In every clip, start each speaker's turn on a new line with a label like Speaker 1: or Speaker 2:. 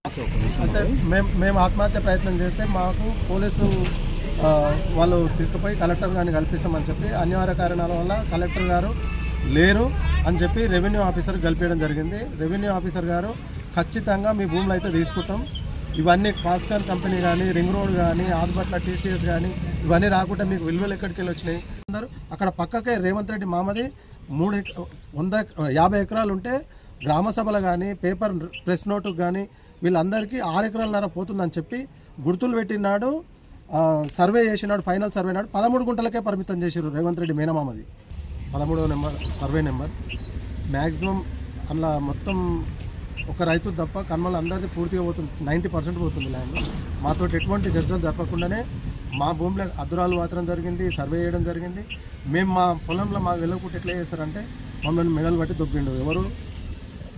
Speaker 1: అంటే మేము ఆత్మహత్య ప్రయత్నం చేస్తే మాకు పోలీసులు వాళ్ళు తీసుకుపోయి కలెక్టర్ గారిని కల్పిస్తామని చెప్పి అనివార్య కారణాల వల్ల కలెక్టర్ గారు లేరు అని చెప్పి రెవెన్యూ ఆఫీసర్ కలిపేయడం జరిగింది. రెవెన్యూ ఆఫీసర్ గారు ఖచ్చితంగా మీ భూములు అయితే తీసుకుంటాం, ఇవన్నీ ఫాక్స్కాన్ కంపెనీ కానీ, రింగ్ రోడ్ కానీ, ఆదిపట్ల టీసీఎస్ కానీ ఇవన్నీ రాకుండా మీకు విలువలు ఎక్కడికి వెళ్ళి వచ్చినాయి. అందరూ అక్కడ పక్కకే రేవంత్ రెడ్డి మామది 50 ఎకరాలు ఉంటే గ్రామ సభలు కానీ, పేపర్ ప్రెస్ నోటుకు కానీ వీళ్ళందరికీ 6 ఎకరాలన్నర పోతుందని చెప్పి గుర్తులు పెట్టినాడు. సర్వే చేసినాడు, ఫైనల్ సర్వే నాడు 13 గుంటలకే పరిమితం చేశారు రేవంత్ రెడ్డి మేనమామది. 13వ నెంబర్ సర్వే నెంబర్. మ్యాక్సిమం అందులో మొత్తం ఒక రైతు తప్ప కన్మలు అందరిది పూర్తిగా పోతుంది, 90% పోతుంది ల్యాండ్. మాతో ఎటువంటి చర్చలు జరపకుండానే మా భూమిలో అద్దురాలు వాతరం జరిగింది, సర్వే చేయడం జరిగింది. మేము మా పొలంలో మా వెళ్ళకుంటే ఎట్లా చేస్తారంటే మమ్మల్ని మెడలు బట్టి దొబ్బిండు. ఎవరు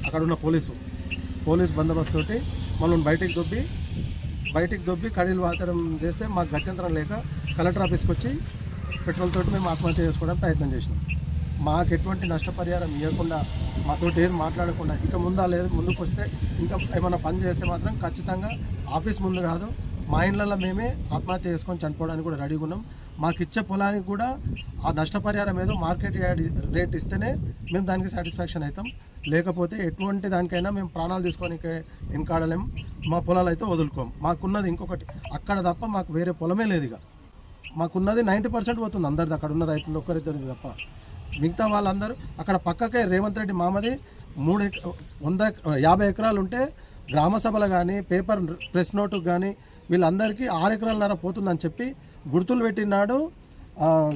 Speaker 1: అక్కడ ఉన్న పోలీస్ బందోబస్తు తోటి మమ్మల్ని బయటికి దొబ్బి కడీలు వాతడం చేస్తే మాకు గత్యంతరం లేక కలెక్టర్ ఆఫీస్కి వచ్చి పెట్రోల్ తోటి మేము ఆత్మహత్య చేసుకోవడానికి ప్రయత్నం చేసినాం. మాకు ఎటువంటి నష్టపరిహారం ఇవ్వకుండా, మాతోటి ఏది మాట్లాడకుండా ఇంకా ముందుకు వస్తే ఇంకా ఏమైనా పని చేస్తే మాత్రం ఖచ్చితంగా ఆఫీస్ ముందు కాదు మా ఇళ్ళల్లో మేమే ఆత్మహత్య చేసుకొని చనిపోవడానికి కూడా రెడీగా ఉన్నాం. మాకు ఇచ్చే పొలానికి కూడా ఆ నష్టపరిహారం ఏదో మార్కెట్ రేట్ ఇస్తేనే మేము దానికి సాటిస్ఫాక్షన్ అవుతాం, లేకపోతే ఎటువంటి దానికైనా మేము ప్రాణాలు తీసుకోనికి వెనకాడలేం. మా పొలాలు అయితే వదులుకోం. మాకున్నది ఇంకొకటి అక్కడ తప్ప మాకు వేరే పొలమే లేదు. ఇక మాకున్నది 90% పోతుంది అందరిది, అక్కడ ఉన్న రైతులు ఒక్కరిద్దరిది తప్ప. మిగతా వాళ్ళందరూ అక్కడ పక్కకే రేవంత్ రెడ్డి మామది 50 ఎకరాలు ఉంటే గ్రామ సభలు కానీ, పేపర్ ప్రెస్ నోటుకు కానీ వీళ్ళందరికీ 6 ఎకరాలన్నర పోతుందని చెప్పి గుర్తులు పెట్టినాడు.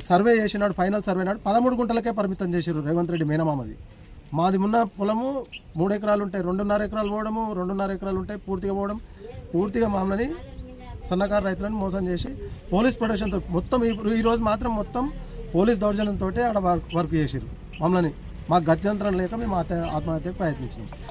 Speaker 1: సర్వే చేసినాడు, ఫైనల్ సర్వే నాడు 13 గుంటలకే పరిమితం చేశారు రేవంత్ రెడ్డి మేనమామది. మాది ఉన్న పొలము 3 ఎకరాలు ఉంటాయి, 2.5 ఎకరాలు పోవడము, 2.5 ఎకరాలు ఉంటాయి పూర్తిగా పోవడం. పూర్తిగా మామని సన్నకారు రైతులను మోసం చేసి పోలీస్ ప్రొటెక్షన్తో మొత్తం ఈరోజు మాత్రం మొత్తం పోలీస్ దౌర్జన్యంతో ఆడ వర్క్ చేసారు మమ్మల్ని. మాకు గత్యంతరం లేక మేము ఆత్మహత్యకు ప్రయత్నించినాం.